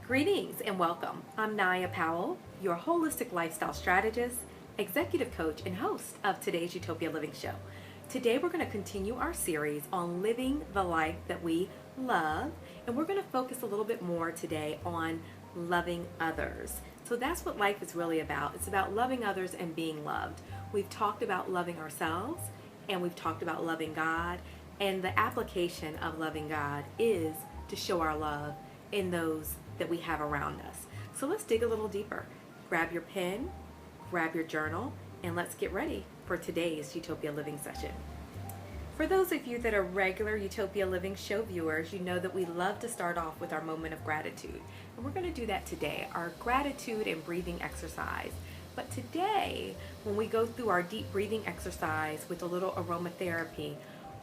Greetings and welcome. I'm Naya Powell, your holistic lifestyle strategist, executive coach, and host of today's Utopia Living Show. Today we're going to continue our series on living the life that we love, and we're going to focus a little bit more today on loving others. So that's what life is really about. It's about loving others and being loved. We've talked about loving ourselves, and we've talked about loving God, and the application of loving God is to show our love in those that we have around us. So let's dig a little deeper. Grab your pen, grab your journal, and let's get ready for today's Utopia Living session. For those of you that are regular Utopia Living show viewers, you know that we love to start off with our moment of gratitude. And we're going to do that today, our gratitude and breathing exercise. But today, when we go through our deep breathing exercise with a little aromatherapy,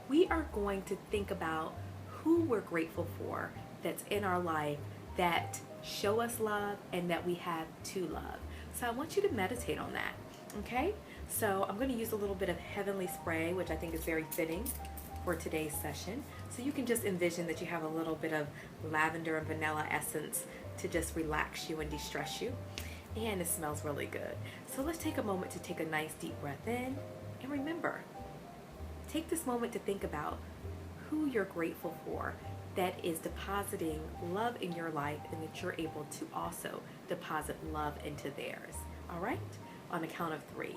we are going to think about who we're grateful for that's in our life that show us love and that we have to love. So I want you to meditate on that, okay? So I'm going to use a little bit of heavenly spray, which I think is very fitting for today's session. So you can just envision that you have a little bit of lavender and vanilla essence to just relax you and de-stress you. And it smells really good. So let's take a moment to take a nice deep breath in. And remember, take this moment to think about who you're grateful for that is depositing love in your life and that you're able to also deposit love into theirs. All right? On the count of 3.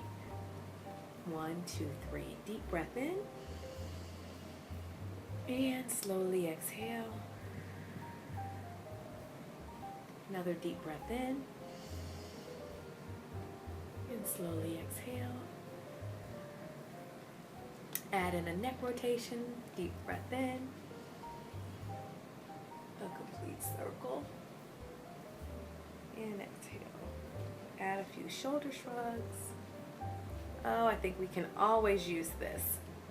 1, 2, 3. Deep breath in. And slowly exhale. Another deep breath in. And slowly exhale. Add in a neck rotation. Deep breath in. A complete circle. And exhale. Add a few shoulder shrugs. Oh, I think we can always use this.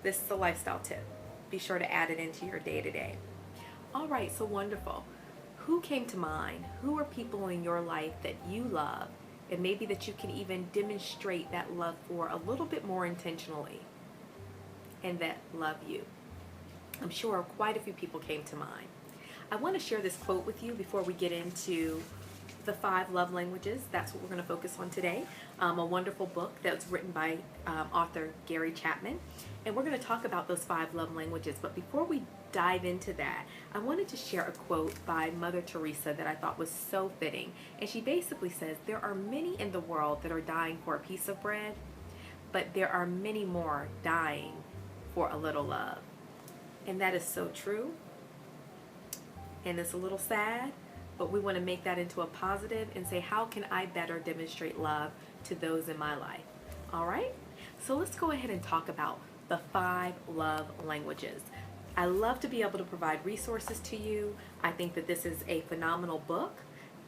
This is a lifestyle tip. Be sure to add it into your day-to-day. All right, so wonderful. Who came to mind? Who are people in your life that you love and maybe that you can even demonstrate that love for a little bit more intentionally and that love you? I'm sure quite a few people came to mind. I want to share this quote with you before we get into the 5 love languages. That's what we're going to focus on today. A wonderful book that's written by author Gary Chapman. And we're going to talk about those 5 love languages. But before we dive into that, I wanted to share a quote by Mother Teresa that I thought was so fitting. And she basically says, there are many in the world that are dying for a piece of bread, but there are many more dying for a little love. And that is so true. And it's a little sad, but we want to make that into a positive and say, how can I better demonstrate love to those in my life? All right? So let's go ahead and talk about the 5 love languages. I love to be able to provide resources to you. I think that this is a phenomenal book.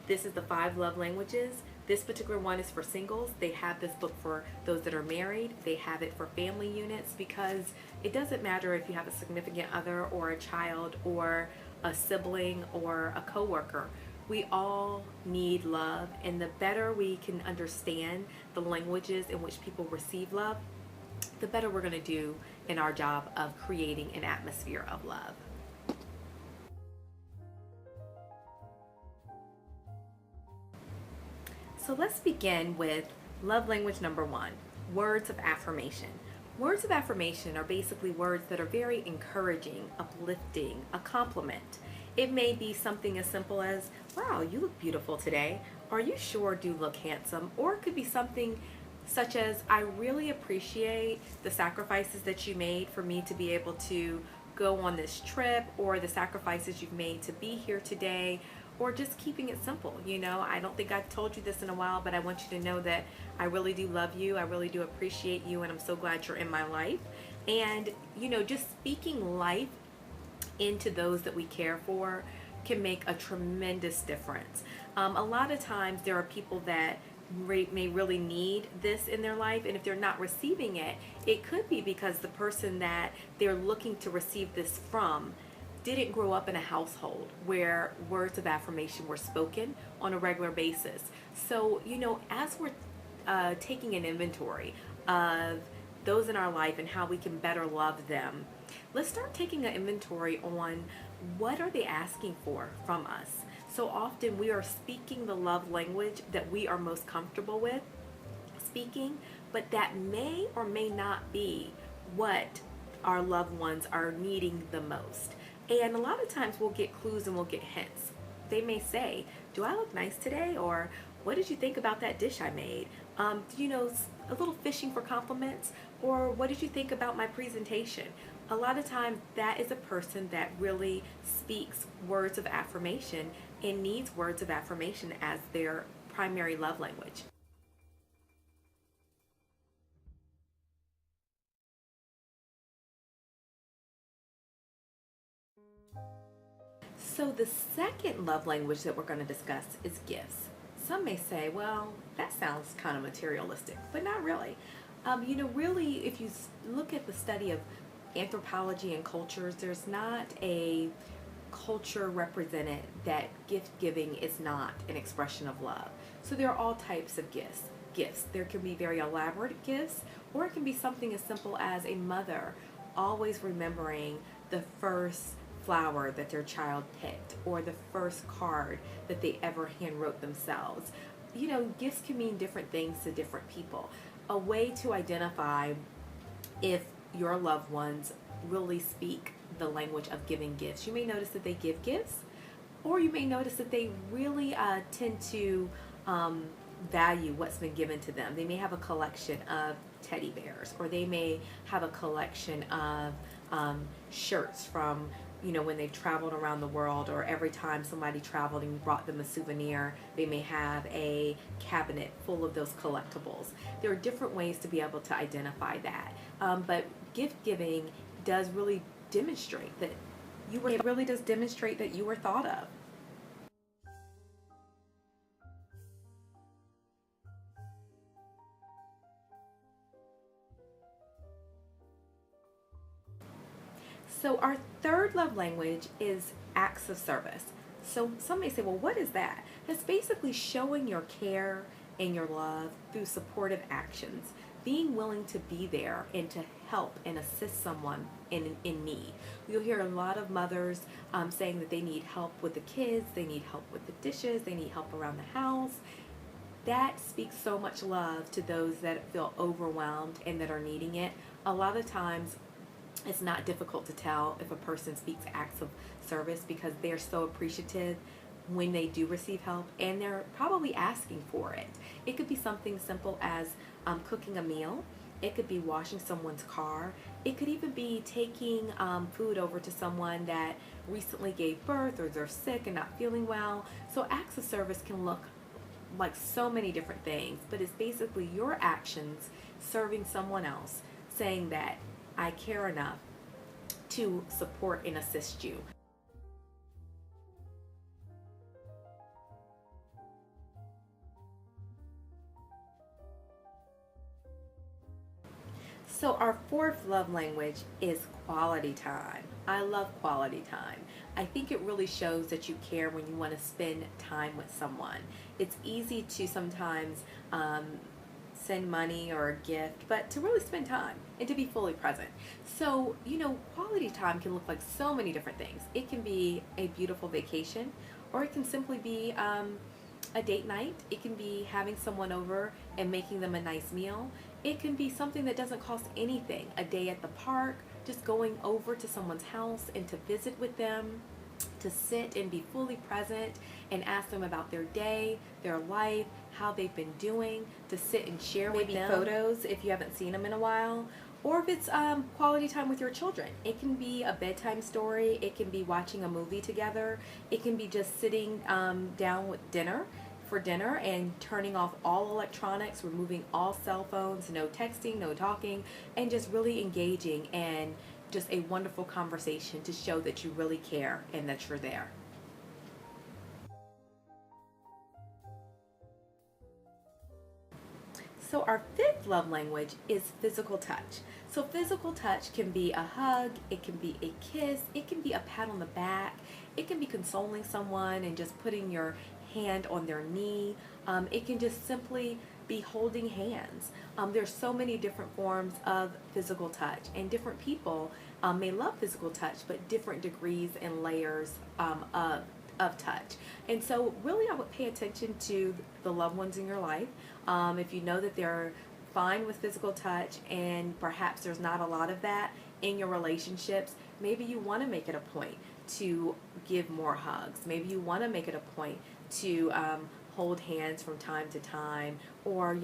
This is the 5 love languages. This particular one is for singles. They have this book for those that are married. They have it for family units because it doesn't matter if you have a significant other or a child or a sibling or a coworker. We all need love, and the better we can understand the languages in which people receive love, the better we're going to do in our job of creating an atmosphere of love. So let's begin with love language number 1, words of affirmation. Words of affirmation are basically words that are very encouraging, uplifting, a compliment. It may be something as simple as, wow, you look beautiful today, or you sure do look handsome, or it could be something such as, I really appreciate the sacrifices that you made for me to be able to go on this trip, or the sacrifices you've made to be here today, or just keeping it simple. I don't think I've told you this in a while, but I want you to know that I really do love you. I really do appreciate you, and I'm so glad you're in my life. And, just speaking life into those that we care for can make a tremendous difference. A lot of times there are people that may really need this in their life, and if they're not receiving it, it could be because the person that they're looking to receive this from didn't grow up in a household where words of affirmation were spoken on a regular basis. So, as we're taking an inventory of those in our life and how we can better love them, let's start taking an inventory on what are they asking for from us. So often we are speaking the love language that we are most comfortable with speaking, but that may or may not be what our loved ones are needing the most. And a lot of times we'll get clues and we'll get hints. They may say, "Do I look nice today?" Or, "What did you think about that dish I made?" A little fishing for compliments. Or, "What did you think about my presentation?" A lot of times that is a person that really speaks words of affirmation and needs words of affirmation as their primary love language. So the second love language that we're going to discuss is gifts. Some may say, "Well, that sounds kind of materialistic," but not really. Really, if you look at the study of anthropology and cultures, there's not a culture represented that gift giving is not an expression of love. So there are all types of gifts. There can be very elaborate gifts, or it can be something as simple as a mother always remembering the first flower that their child picked, or the first card that they ever hand wrote themselves. Gifts can mean different things to different people. A way to identify if your loved ones really speak the language of giving gifts, you may notice that they give gifts, or you may notice that they really tend to value what's been given to them. They may have a collection of teddy bears, or they may have a collection of shirts from when they've traveled around the world, or every time somebody traveled and brought them a souvenir, they may have a cabinet full of those collectibles. There are different ways to be able to identify that. But gift giving does really demonstrate that it really does demonstrate that you were thought of. So our third love language is acts of service. So some may say, "Well, what is that?" That's basically showing your care and your love through supportive actions, being willing to be there and to help and assist someone in need. You'll hear a lot of mothers saying that they need help with the kids, they need help with the dishes, they need help around the house. That speaks so much love to those that feel overwhelmed and that are needing it. A lot of times it's not difficult to tell if a person speaks acts of service because they're so appreciative when they do receive help, and they're probably asking for it. It could be something simple as cooking a meal. It could be washing someone's car. It could even be taking food over to someone that recently gave birth, or they're sick and not feeling well. So acts of service can look like so many different things, but it's basically your actions serving someone else, saying that I care enough to support and assist you. So our fourth love language is quality time. I love quality time. I think it really shows that you care when you want to spend time with someone. It's easy to sometimes send money or a gift, but to really spend time and to be fully present. So, quality time can look like so many different things. It can be a beautiful vacation, or it can simply be a date night. It can be having someone over and making them a nice meal. It can be something that doesn't cost anything, a day at the park, just going over to someone's house and to visit with them, to sit and be fully present and ask them about their day, their life, how they've been doing, to sit and share with them photos if you haven't seen them in a while. Or if it's quality time with your children, it can be a bedtime story, it can be watching a movie together, it can be just sitting down with for dinner and turning off all electronics, removing all cell phones, no texting, no talking, and just really engaging in just a wonderful conversation to show that you really care and that you're there. So our fifth love language is physical touch. So physical touch can be a hug, it can be a kiss, it can be a pat on the back, it can be consoling someone and just putting your hand on their knee. It can just simply be holding hands. There's so many different forms of physical touch, and different people may love physical touch, but different degrees and layers of touch. And so really I would pay attention to the loved ones in your life. If you know that they're fine with physical touch and perhaps there's not a lot of that in your relationships, maybe you want to make it a point to give more hugs. Maybe you want to make it a point to hold hands from time to time, or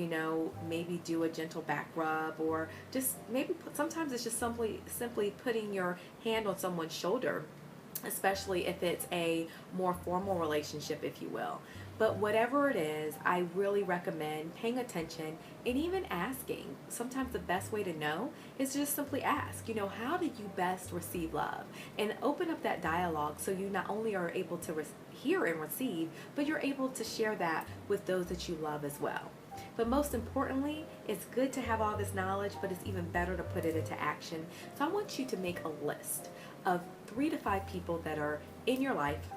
maybe do a gentle back rub, or just maybe sometimes it's just simply putting your hand on someone's shoulder, especially if it's a more formal relationship, if you will. But whatever it is, I really recommend paying attention and even asking. Sometimes the best way to know is to just simply ask, how do you best receive love? And open up that dialogue so you not only are able to hear and receive, but you're able to share that with those that you love as well. But most importantly, it's good to have all this knowledge, but it's even better to put it into action. So I want you to make a list of 3 to 5 people that are in your life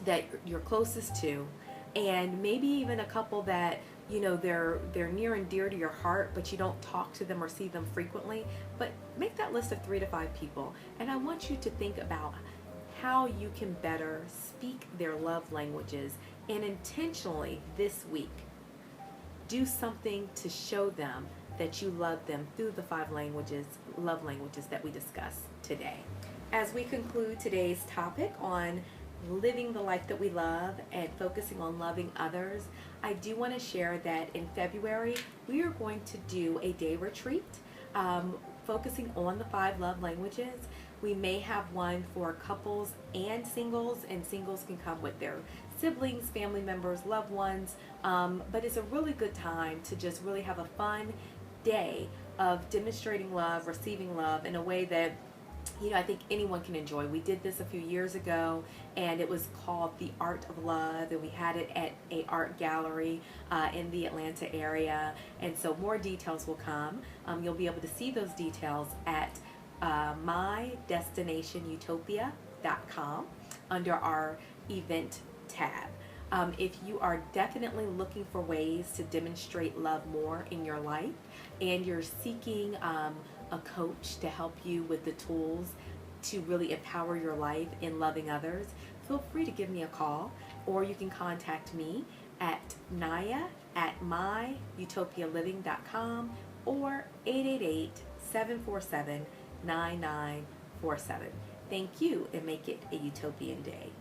that you're closest to, and maybe even a couple that they're near and dear to your heart, but you don't talk to them or see them frequently. But make that list of 3 to 5 people, and I want you to think about how you can better speak their love languages, and intentionally this week do something to show them that you love them through the 5 love languages that we discussed today. As we conclude today's topic on living the life that we love and focusing on loving others, I do want to share that in February we are going to do a day retreat focusing on the 5 love languages. We may have one for couples and singles can come with their siblings, family members, loved ones, but it's a really good time to just really have a fun day of demonstrating love, receiving love in a way that I think anyone can enjoy. We did this a few years ago, and it was called The Art of Love, and we had it at a art gallery in the Atlanta area. And so more details will come. You'll be able to see those details at mydestinationutopia.com under our event tab. If you are definitely looking for ways to demonstrate love more in your life, and you're seeking a coach to help you with the tools to really empower your life in loving others, feel free to give me a call, or you can contact me at naya@myutopialiving.com or 888-747-9947. Thank you, and make it a utopian day.